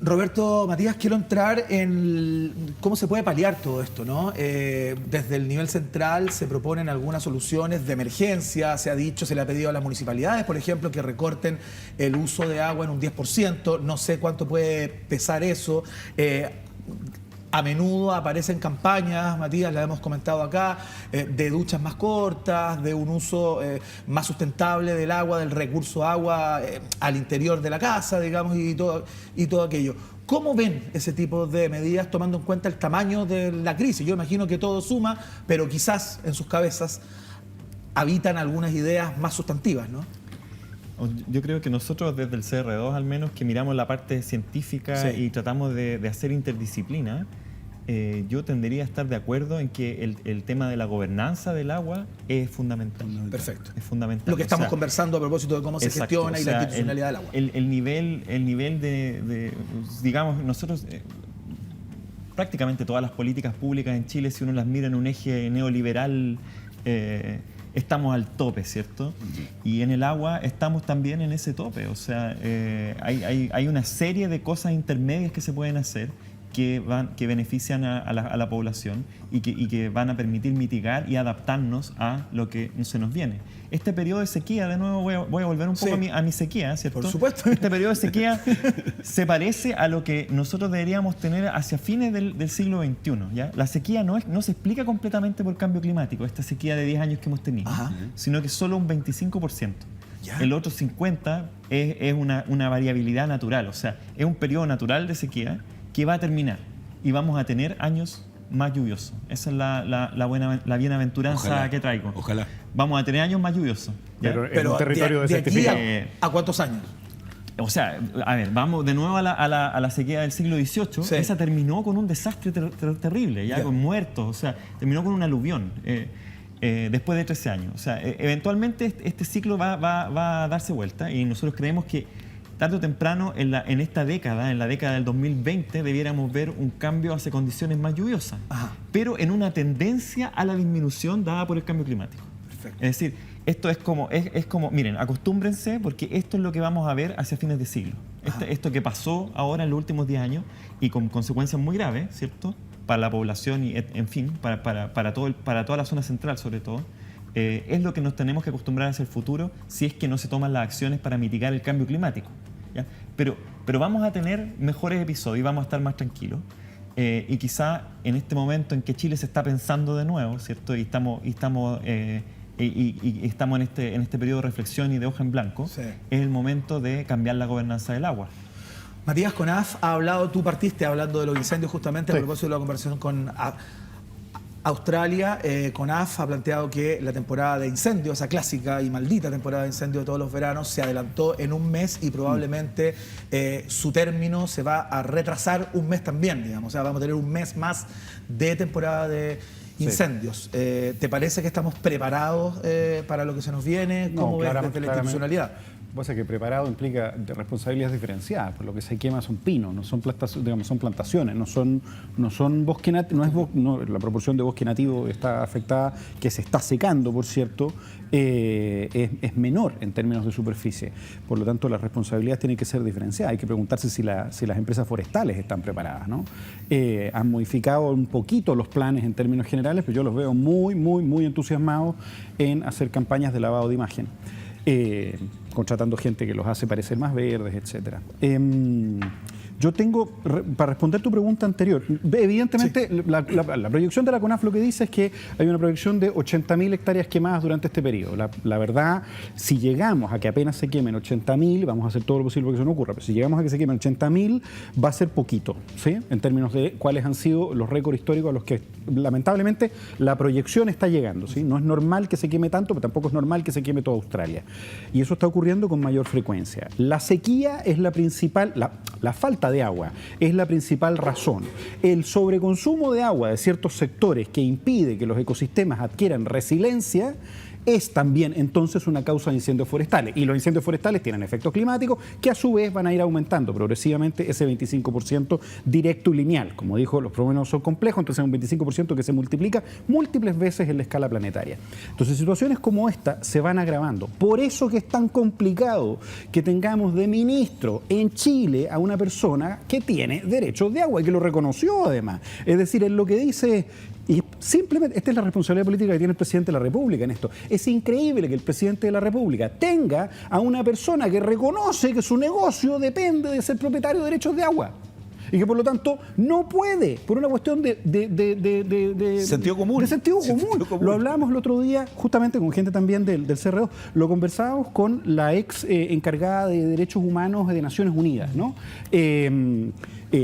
Roberto, Matías, quiero entrar en cómo se puede paliar todo esto, ¿no? Desde el nivel central se proponen algunas soluciones de emergencia, se ha dicho, se le ha pedido a las municipalidades, por ejemplo, que recorten el uso de agua en un 10%, no sé cuánto puede pesar eso. A menudo aparecen campañas, Matías, las hemos comentado acá, de duchas más cortas, de un uso más sustentable del agua, del recurso agua al interior de la casa, digamos, y todo aquello. ¿Cómo ven ese tipo de medidas tomando en cuenta el tamaño de la crisis? Yo imagino que todo suma, pero quizás en sus cabezas habitan algunas ideas más sustantivas, ¿no? Yo creo que nosotros desde el CR2 al menos que miramos la parte científica y tratamos de hacer interdisciplina, yo tendería a estar de acuerdo en que el tema de la gobernanza del agua es fundamental. Perfecto. Es fundamental. Lo que estamos conversando a propósito de cómo se gestiona y la institucionalidad del agua. El nivel de digamos, nosotros... prácticamente todas las políticas públicas en Chile, si uno las mira en un eje neoliberal, estamos al tope, ¿cierto? Y en el agua estamos también en ese tope. O sea, hay una serie de cosas intermedias que se pueden hacer que benefician a la población y que van a permitir mitigar y adaptarnos a lo que se nos viene. Este periodo de sequía, de nuevo voy a volver un poco a mi sequía, ¿cierto? Por supuesto. Este periodo de sequía se parece a lo que nosotros deberíamos tener hacia fines del siglo XXI, ¿ya? La sequía no se explica completamente por cambio climático, esta sequía de 10 años que hemos tenido, sino que solo un 25%. ¿Ya? El otro 50% es una variabilidad natural, o sea, es un periodo natural de sequía que va a terminar y vamos a tener años más lluviosos. Esa es la bienaventuranza Ojalá, que traigo. ojalá. Vamos a tener años más lluviosos. ¿ya? Pero en un territorio de aquí desertificado. ¿a cuántos años? O sea, a ver, vamos de nuevo a la sequía del siglo XVIII. Sí. Esa terminó con un desastre terrible, ya con muertos, o sea, terminó con un aluvión después de 13 años. O sea, eventualmente este ciclo va a darse vuelta y nosotros creemos que tarde o temprano en esta década, en la década del 2020, debiéramos ver un cambio hacia condiciones más lluviosas, pero en una tendencia a la disminución dada por el cambio climático. Perfecto. Es decir, esto es como, miren, acostúmbrense porque esto es lo que vamos a ver hacia fines de siglo. Esto que pasó ahora en los últimos 10 años y con consecuencias muy graves, ¿cierto? Para la población y, en fin, para toda la zona central sobre todo, es lo que nos tenemos que acostumbrar hacia el futuro si es que no se toman las acciones para mitigar el cambio climático, ¿ya? Pero vamos a tener mejores episodios y vamos a estar más tranquilos. Y quizá en este momento en que Chile se está pensando de nuevo, ¿cierto? Y estamos en este periodo de reflexión y de hoja en blanco, Sí. es el momento de cambiar la gobernanza del agua. Matías, CONAF ha hablado, tú partiste hablando de los incendios justamente a Sí. propósito de la conversación con Australia. CONAF ha planteado que la temporada de incendios, esa clásica y maldita temporada de incendios de todos los veranos, se adelantó en un mes y probablemente su término se va a retrasar un mes también, digamos. O sea, vamos a tener un mes más de temporada de incendios. ¿Te parece que estamos preparados para lo que se nos viene? ¿Cómo ves desde la institucionalidad? Pasa que preparado implica de responsabilidades diferenciadas, por lo que se quema son pinos, no son digamos, son plantaciones, no son bosque nativo, la proporción de bosque nativo está afectada, que se está secando, por cierto, es menor en términos de superficie. Por lo tanto, las responsabilidades tienen que ser diferenciadas. Hay que preguntarse si las empresas forestales están preparadas, ¿no? Han modificado un poquito los planes en términos generales, pero yo los veo muy entusiasmados en hacer campañas de lavado de imagen. Contratando gente que los hace parecer más verdes, etc. Yo tengo, para responder tu pregunta anterior, evidentemente sí. la proyección de la CONAF lo que dice es que hay una proyección de 80.000 hectáreas quemadas durante este periodo. La verdad, si llegamos a que apenas se quemen 80.000, vamos a hacer todo lo posible para que eso no ocurra, pero si llegamos a que se quemen 80.000, va a ser poquito, ¿sí? En términos de cuáles han sido los récords históricos a los que lamentablemente la proyección está llegando, ¿sí? No es normal que se queme tanto, pero tampoco es normal que se queme toda Australia. Y eso está ocurriendo con mayor frecuencia. La sequía es la principal, la falta de agua es la principal razón. El sobreconsumo de agua de ciertos sectores que impide que los ecosistemas adquieran resiliencia es también entonces una causa de incendios forestales. Y los incendios forestales tienen efectos climáticos que a su vez van a ir aumentando progresivamente ese 25% directo y lineal. Como dijo, los fenómenos son complejos, entonces es un 25% que se multiplica múltiples veces en la escala planetaria. Entonces situaciones como esta se van agravando. Por eso que es tan complicado que tengamos de ministro en Chile a una persona que tiene derechos de agua y que lo reconoció además. Es decir, en lo que dice... Y simplemente, esta es la responsabilidad política que tiene el presidente de la República en esto. Es increíble que el presidente de la República tenga a una persona que reconoce que su negocio depende de ser propietario de derechos de agua. Y que por lo tanto no puede, por una cuestión de sentido común. De sentido común. Lo hablábamos el otro día justamente con gente también del CRO. Lo conversábamos con la ex encargada de Derechos Humanos de Naciones Unidas, ¿no?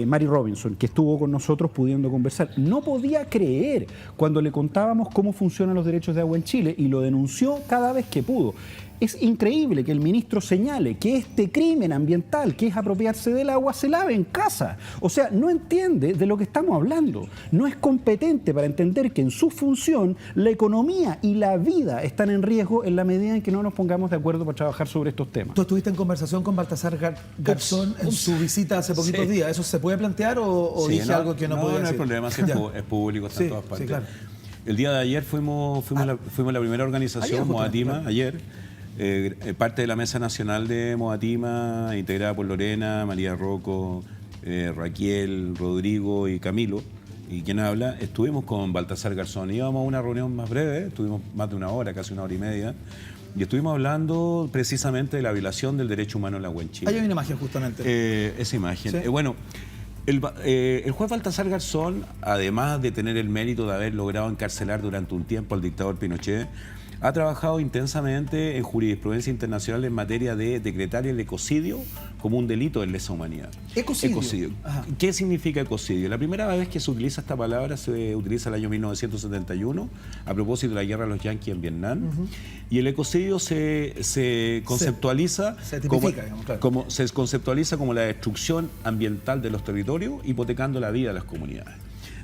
Mary Robinson, que estuvo con nosotros pudiendo conversar. No podía creer cuando le contábamos cómo funcionan los derechos de agua en Chile y lo denunció cada vez que pudo. Es increíble que el ministro señale que este crimen ambiental, que es apropiarse del agua, se lave en casa. O sea, no entiende de lo que estamos hablando. No es competente para entender que en su función la economía y la vida están en riesgo en la medida en que no nos pongamos de acuerdo para trabajar sobre estos temas. Tú estuviste en conversación con Baltasar Garzón en su visita hace poquitos días. ¿Eso se puede plantear o sí, dije algo que no podía decir? No hay problema, es público, está en todas partes. Sí, claro. El día de ayer fuimos la primera organización, Modatima, ayer. Parte de la Mesa Nacional de Modatima, integrada por Lorena, María Rocco, Raquel, Rodrigo y Camilo, y quien habla, estuvimos con Baltasar Garzón. Íbamos a una reunión más breve, estuvimos más de una hora, casi una hora y media, y estuvimos hablando precisamente de la violación del derecho humano al agua en Chile. Ahí hay una imagen justamente. Esa imagen. ¿Sí? Bueno, el juez Baltasar Garzón, además de tener el mérito de haber logrado encarcelar durante un tiempo al dictador Pinochet, ha trabajado intensamente en jurisprudencia internacional en materia de decretar el ecocidio como un delito de lesa humanidad. Ecocidio. ¿Qué significa ecocidio? La primera vez que se utiliza esta palabra se utiliza el año 1971 a propósito de la guerra de los yanquis en Vietnam. Y el ecocidio se conceptualiza se conceptualiza como la destrucción ambiental de los territorios, hipotecando la vida de las comunidades.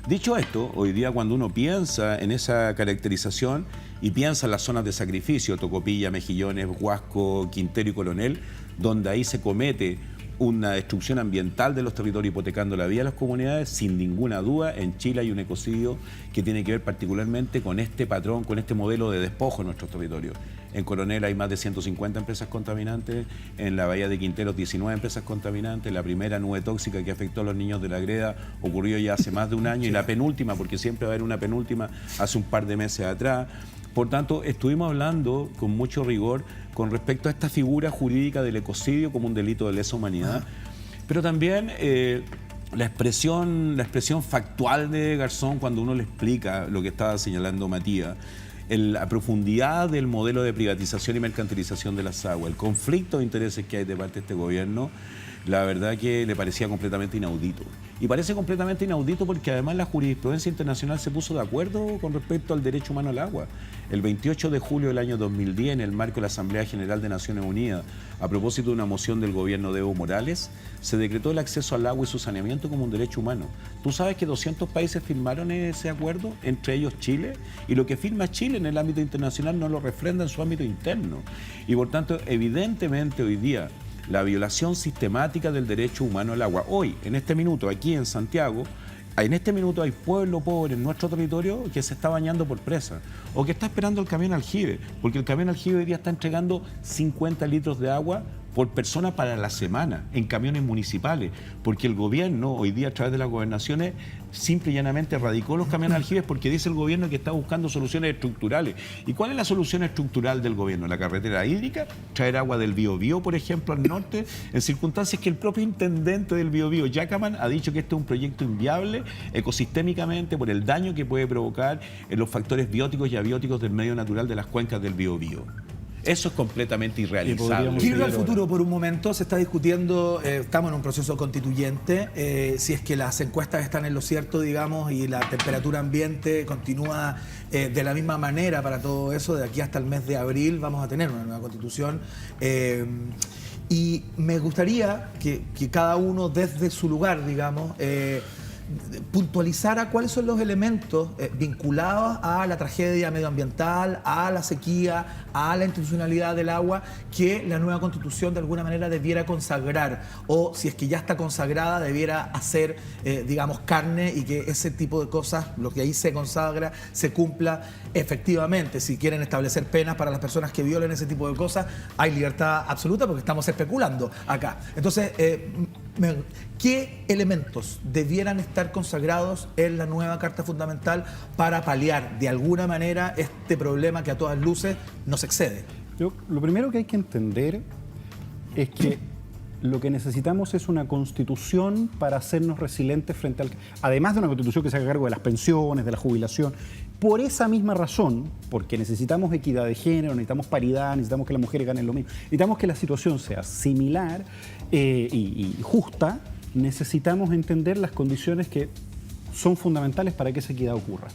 Dicho esto, hoy día cuando uno piensa en esa caracterización y piensa en las zonas de sacrificio, Tocopilla, Mejillones, Huasco, Quintero y Coronel, donde ahí se comete una destrucción ambiental de los territorios hipotecando la vida de las comunidades, sin ninguna duda en Chile hay un ecocidio que tiene que ver particularmente con este patrón, con este modelo de despojo en nuestros territorios. En Coronel hay más de 150 empresas contaminantes, en la Bahía de Quinteros 19 empresas contaminantes, la primera nube tóxica que afectó a los niños de la Greda ocurrió ya hace más de un año y la penúltima, porque siempre va a haber una penúltima, hace un par de meses atrás. Por tanto, estuvimos hablando con mucho rigor con respecto a esta figura jurídica del ecocidio como un delito de lesa humanidad, pero también la expresión factual de Garzón cuando uno le explica lo que estaba señalando Matías, la profundidad del modelo de privatización y mercantilización de las aguas, el conflicto de intereses que hay de parte de este gobierno, la verdad que le parecía completamente inaudito. Y parece completamente inaudito porque además la jurisprudencia internacional se puso de acuerdo con respecto al derecho humano al agua. El 28 de julio del año 2010, en el marco de la Asamblea General de Naciones Unidas, a propósito de una moción del gobierno de Evo Morales, se decretó el acceso al agua y su saneamiento como un derecho humano. Tú sabes que 200 países firmaron ese acuerdo, entre ellos Chile, y lo que firma Chile en el ámbito internacional no lo refrenda en su ámbito interno. Y por tanto, evidentemente hoy día, la violación sistemática del derecho humano al agua. Hoy, en este minuto, aquí en Santiago, en este minuto hay pueblo pobre en nuestro territorio que se está bañando por presa o que está esperando el camión aljibe, porque el camión aljibe hoy día está entregando 50 litros de agua por persona para la semana en camiones municipales, porque el gobierno hoy día a través de las gobernaciones simple y llanamente erradicó los camiones aljibes porque dice el gobierno que está buscando soluciones estructurales. ¿Y cuál es la solución estructural del gobierno? La carretera hídrica, traer agua del Biobío, por ejemplo, al norte, en circunstancias que el propio intendente del Biobío, Yacaman, ha dicho que este es un proyecto inviable ecosistémicamente por el daño que puede provocar en los factores bióticos y abióticos del medio natural de las cuencas del Biobío. Eso es completamente irrealizable. Quiero ir al futuro por un momento. Se está discutiendo, estamos en un proceso constituyente, si es que las encuestas están en lo cierto, digamos, y la temperatura ambiente continúa de la misma manera para todo eso. De aquí hasta el mes de abril vamos a tener una nueva constitución. Y me gustaría que cada uno desde su lugar, digamos, puntualizara cuáles son los elementos vinculados a la tragedia medioambiental, a la sequía, a la institucionalidad del agua, que la nueva Constitución de alguna manera debiera consagrar, o si es que ya está consagrada, debiera hacer, digamos, carne y que ese tipo de cosas, lo que ahí se consagra, se cumpla efectivamente. Si quieren establecer penas para las personas que violen ese tipo de cosas, hay libertad absoluta porque estamos especulando acá. Entonces, ¿qué elementos debieran estar consagrados en la nueva Carta Fundamental para paliar de alguna manera este problema que a todas luces nos excede? Lo primero que hay que entender es que lo que necesitamos es una constitución para hacernos resilientes frente al... Además de una constitución que se haga cargo de las pensiones, de la jubilación. Por esa misma razón, porque necesitamos equidad de género, necesitamos paridad, necesitamos que las mujeres ganen lo mismo, necesitamos que la situación sea similar y justa, necesitamos entender las condiciones que son fundamentales para que esa equidad ocurra.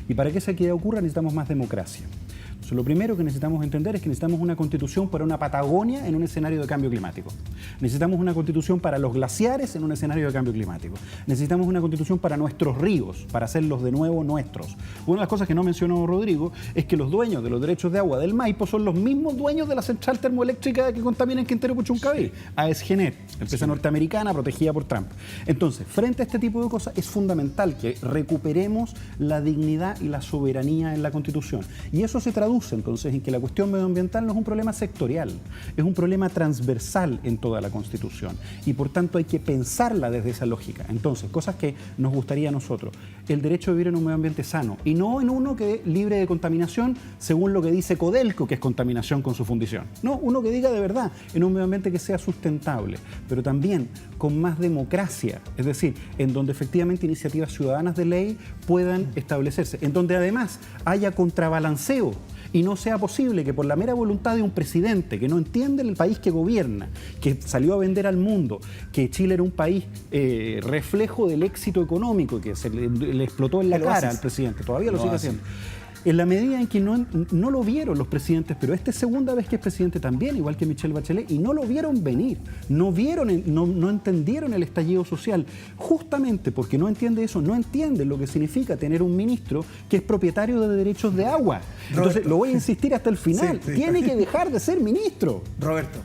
Y para que esa equidad ocurra necesitamos más democracia. Entonces, lo primero que necesitamos entender es que necesitamos una constitución para una Patagonia en un escenario de cambio climático. Necesitamos una constitución para los glaciares en un escenario de cambio climático. Necesitamos una constitución para nuestros ríos, para hacerlos de nuevo nuestros. Una de las cosas que no mencionó Rodrigo es que los dueños de los derechos de agua del Maipo son los mismos dueños de la central termoeléctrica que contamina en Quintero Puchuncaví, AESGener, empresa norteamericana protegida por Trump. Entonces, frente a este tipo de cosas es fundamental que recuperemos la dignidad y la soberanía en la Constitución. Y eso se traduce entonces en que la cuestión medioambiental no es un problema sectorial, es un problema transversal en toda la Constitución y por tanto hay que pensarla desde esa lógica. Entonces, cosas que nos gustaría a nosotros, el derecho a vivir en un medio ambiente sano y no en uno que libre de contaminación según lo que dice Codelco, que es contaminación con su fundición. No, uno que diga de verdad, en un medio ambiente que sea sustentable, pero también con más democracia, es decir, en donde efectivamente iniciativas ciudadanas de ley puedan establecerse, en donde además haya contrabalanceo y no sea posible que por la mera voluntad de un presidente que no entiende el país que gobierna, que salió a vender al mundo, que Chile era un país reflejo del éxito económico, que se le explotó en la cara al presidente, todavía lo sigue haciendo. En la medida en que no lo vieron los presidentes, pero esta es segunda vez que es presidente también, igual que Michelle Bachelet, y no lo vieron venir, no entendieron el estallido social, justamente porque no entiende eso, no entienden lo que significa tener un ministro que es propietario de derechos de agua. Entonces, lo voy a insistir hasta el final, tiene que dejar de ser ministro. Roberto.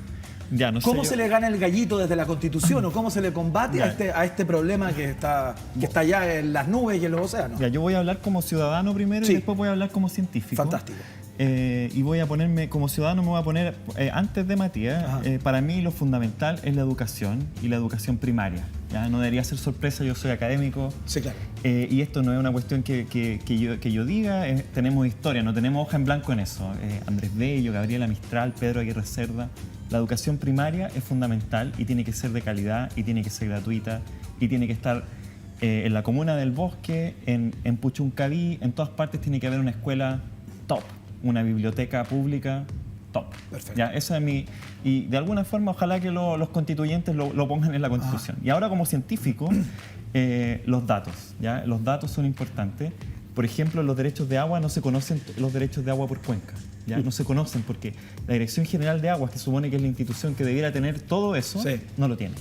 Ya, no sé ¿Cómo se le gana el gallito desde la Constitución o cómo se le combate a este problema que está ya en las nubes y en los océanos? Ya, yo voy a hablar como ciudadano primero y después voy a hablar como científico. Fantástico. Y voy a ponerme, como ciudadano me voy a poner, antes de Matías, para mí lo fundamental es la educación y la educación primaria. Ya no debería ser sorpresa, yo soy académico. Sí, claro. Y esto no es una cuestión que yo diga, tenemos historia, no tenemos hoja en blanco en eso. Andrés Bello, Gabriela Mistral, Pedro Aguirre Cerda. La educación primaria es fundamental y tiene que ser de calidad y tiene que ser gratuita y tiene que estar en la comuna del Bosque, en Puchuncaví, en todas partes tiene que haber una escuela top, una biblioteca pública top. Perfecto. Ya, eso es mi... Y de alguna forma ojalá que los constituyentes lo pongan en la Constitución. Y ahora como científico, los datos. ¿Ya? Los datos son importantes. Por ejemplo, los derechos de agua no se conocen los derechos de agua por cuenca. ¿Ya? No se conocen porque la Dirección General de Aguas, que supone que es la institución que debiera tener todo eso, no lo tiene.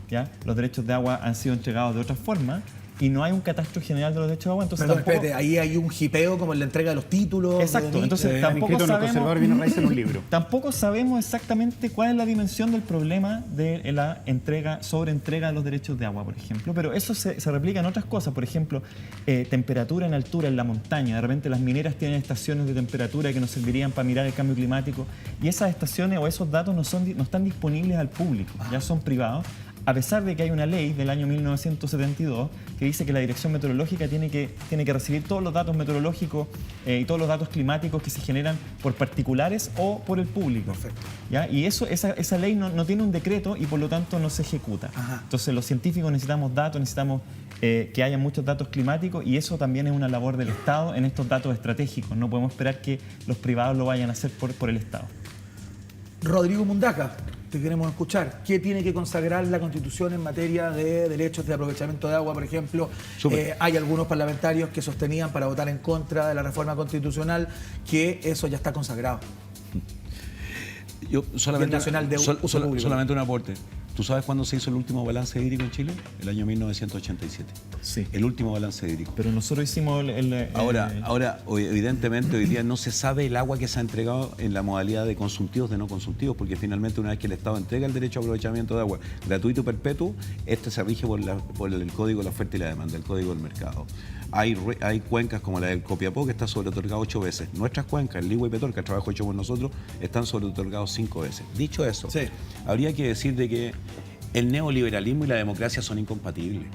¿Ya? Los derechos de agua han sido entregados de otra forma y no hay un catastro general de los derechos de agua. Entonces Perdón, espérate, ahí hay un jipeo como en la entrega de los títulos. Exacto, entonces tampoco sabemos exactamente cuál es la dimensión del problema de la sobreentrega de los derechos de agua, por ejemplo, pero eso se replica en otras cosas, por ejemplo, temperatura en altura en la montaña. De repente las mineras tienen estaciones de temperatura que nos servirían para mirar el cambio climático y esas estaciones o esos datos no están disponibles al público, ya son privados. A pesar de que hay una ley del año 1972 que dice que la Dirección Meteorológica tiene que recibir todos los datos meteorológicos y todos los datos climáticos que se generan por particulares o por el público. Perfecto. ¿Ya? Y esa ley no tiene un decreto y por lo tanto no se ejecuta. Ajá. Entonces los científicos necesitamos datos, necesitamos que haya muchos datos climáticos y eso también es una labor del Estado en estos datos estratégicos. No podemos esperar que los privados lo vayan a hacer por el Estado. Rodrigo Mundaca, te queremos escuchar. ¿Qué tiene que consagrar la Constitución en materia de derechos de aprovechamiento de agua, por ejemplo? Hay algunos parlamentarios que sostenían para votar en contra de la reforma constitucional que eso ya está consagrado. Yo solamente, nacional de uso público. Solamente un aporte. ¿Tú sabes cuándo se hizo el último balance hídrico en Chile? El año 1987. Sí. El último balance hídrico. Pero nosotros hicimos Ahora, evidentemente, hoy día no se sabe el agua que se ha entregado en la modalidad de consultivos, de no consultivos, porque finalmente una vez que el Estado entrega el derecho a aprovechamiento de agua gratuito y perpetuo, este se rige por el Código de la Oferta y la Demanda, el Código del Mercado. Hay cuencas como la del Copiapó que está sobreotorgado 8 veces. Nuestras cuencas, el Ligua y Petor, que el trabajo hecho por nosotros, están sobreotorgados 5 veces. Dicho eso, habría que decir de que el neoliberalismo y la democracia son incompatibles.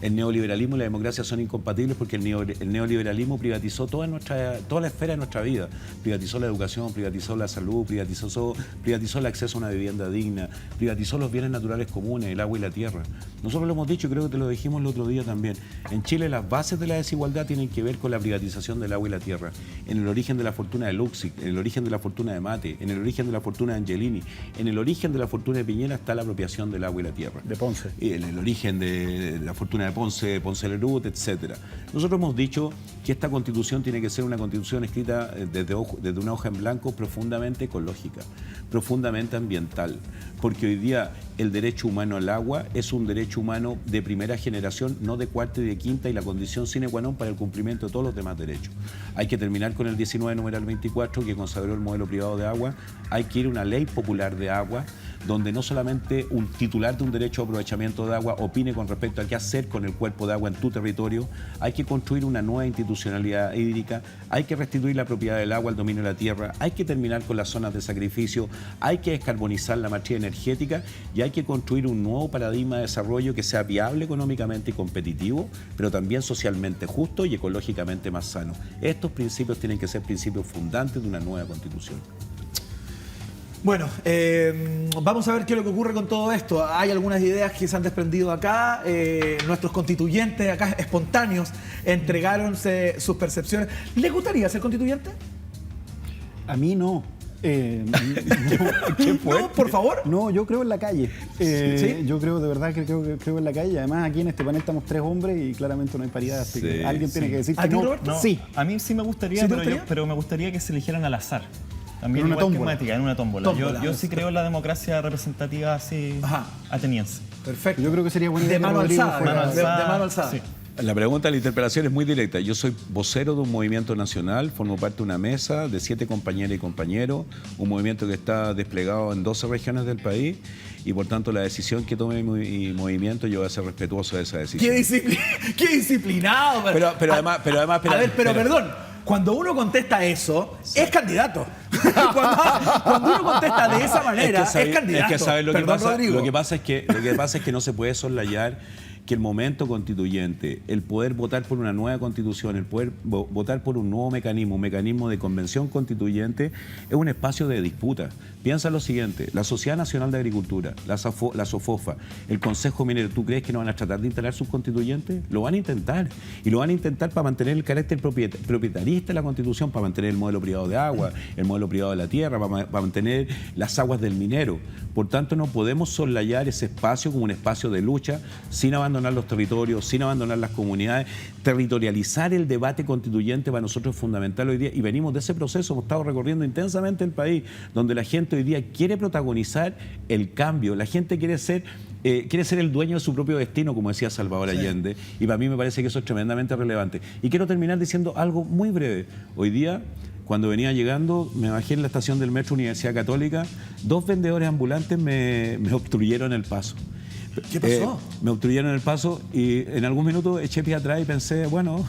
El neoliberalismo y la democracia son incompatibles porque el neoliberalismo privatizó toda la esfera de nuestra vida. Privatizó la educación, privatizó la salud, privatizó el acceso a una vivienda digna, privatizó los bienes naturales comunes, el agua y la tierra. Nosotros lo hemos dicho, creo que te lo dijimos el otro día también. En Chile las bases de la desigualdad tienen que ver con la privatización del agua y la tierra. En el origen de la fortuna de Luxic, en el origen de la fortuna de Mate, en el origen de la fortuna de Angelini, en el origen de la fortuna de Piñera está la apropiación del agua y la tierra. De Ponce. Y en el origen de la fortuna de Ponce, Ponce Lerut, etc. Nosotros hemos dicho que esta constitución tiene que ser una constitución escrita desde una hoja en blanco profundamente ecológica, profundamente ambiental, porque hoy día el derecho humano al agua es un derecho humano de primera generación, no de cuarta y de quinta, y la condición sine qua non para el cumplimiento de todos los demás derechos. Hay que terminar con el 19 numeral 24 que consagró el modelo privado de agua, hay que ir a una ley popular de agua, donde no solamente un titular de un derecho a aprovechamiento de agua opine con respecto a qué hacer con el cuerpo de agua en tu territorio, hay que construir una nueva institucionalidad hídrica, hay que restituir la propiedad del agua al dominio de la tierra, hay que terminar con las zonas de sacrificio, hay que descarbonizar la matriz energética y hay que construir un nuevo paradigma de desarrollo que sea viable económicamente y competitivo, pero también socialmente justo y ecológicamente más sano. Estos principios tienen que ser principios fundantes de una nueva constitución. Bueno, vamos a ver qué es lo que ocurre con todo esto. Hay algunas ideas que se han desprendido acá. Nuestros constituyentes acá, espontáneos, entregaron sus percepciones. ¿Les gustaría ser constituyente? A mí no. No, por favor. No, yo creo en la calle. ¿Sí? Yo creo, de verdad, que creo en la calle. Además, aquí en este panel estamos 3 hombres y claramente no hay paridad. Así que Sí, alguien tiene que decir ¿A que ti, no. Roberto? No, Sí. a mí sí me gustaría, ¿Sí te pero, gustaría? pero me gustaría que se eligieran al azar. También En una igual que tómbola. Mática, en una tómbola. Tómbola. Yo sí creo en la democracia representativa así Ajá. ateniense. Perfecto. Yo creo que sería buena idea De que mano Rodrigo alzada, fuera- de mano alzada. Sí. La pregunta de la interpelación es muy directa. Yo soy vocero de un movimiento nacional, formo parte de una mesa de 7 compañeras y compañeros, un movimiento que está desplegado en 12 regiones del país y por tanto la decisión que tome mi movimiento yo voy a ser respetuoso de esa decisión. Qué disciplinado. Pero además, A ver, pero perdón. Cuando uno contesta eso, es candidato. Cuando uno contesta de esa manera, es candidato. Es que ¿sabes lo que Perdón, pasa? Rodrigo. Lo que pasa es que no se puede soslayar que el momento constituyente, el poder votar por una nueva constitución, el poder votar por un nuevo mecanismo, un mecanismo de convención constituyente, es un espacio de disputa. Piensa lo siguiente, la Sociedad Nacional de Agricultura, la SOFOFA, el Consejo Minero, ¿tú crees que no van a tratar de instalar sus constituyentes? Lo van a intentar. Y lo van a intentar para mantener el carácter propietarista de la Constitución, para mantener el modelo privado de agua, el modelo privado de la tierra, para mantener las aguas del minero. Por tanto, no podemos soslayar ese espacio como un espacio de lucha sin abandonar los territorios, sin abandonar las comunidades. Territorializar el debate constituyente para nosotros es fundamental hoy día y venimos de ese proceso, hemos estado recorriendo intensamente el país, donde la gente hoy día quiere protagonizar el cambio, la gente quiere ser el dueño de su propio destino, como decía Salvador Allende, y para mí me parece que eso es tremendamente relevante. Y quiero terminar diciendo algo muy breve. Hoy día, cuando venía llegando, me bajé en la estación del metro Universidad Católica, 2 vendedores ambulantes me obstruyeron el paso. ¿Qué pasó? Me obstruyeron el paso y en algún minuto eché pie atrás y pensé, bueno,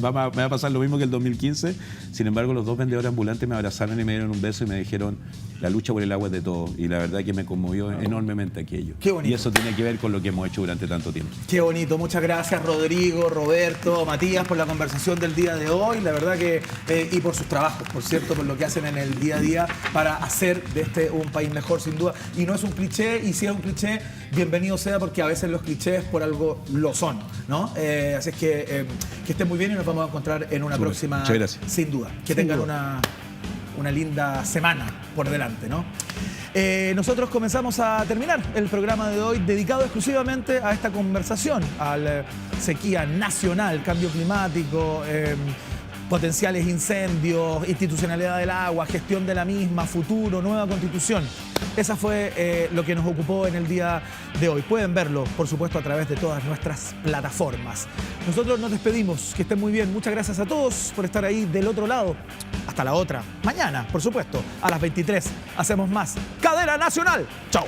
me va a pasar lo mismo que el 2015. Sin embargo, los 2 vendedores ambulantes me abrazaron y me dieron un beso y me dijeron, la lucha por el agua es de todos. Y la verdad que me conmovió enormemente aquello. Qué bonito. Y eso tiene que ver con lo que hemos hecho durante tanto tiempo. Qué bonito. Muchas gracias, Rodrigo, Roberto, Matías, por la conversación del día de hoy. La verdad que, y por sus trabajos, por cierto, por lo que hacen en el día a día para hacer de este un país mejor, sin duda. Y no es un cliché, y si es un cliché, bienvenido sea, porque a veces los clichés por algo lo son, ¿no? Así es que estén muy bien y nos vamos a encontrar en una próxima, Muchas gracias. sin duda. Que tengan una linda semana por delante, ¿no? Nosotros comenzamos a terminar el programa de hoy dedicado exclusivamente a esta conversación, al sequía nacional, cambio climático, potenciales incendios, institucionalidad del agua, gestión de la misma, futuro, nueva constitución. Esa fue lo que nos ocupó en el día de hoy. Pueden verlo, por supuesto, a través de todas nuestras plataformas. Nosotros nos despedimos. Que estén muy bien. Muchas gracias a todos por estar ahí del otro lado. Hasta la otra. Mañana, por supuesto, a las 23 hacemos más Cadena Nacional. Chao.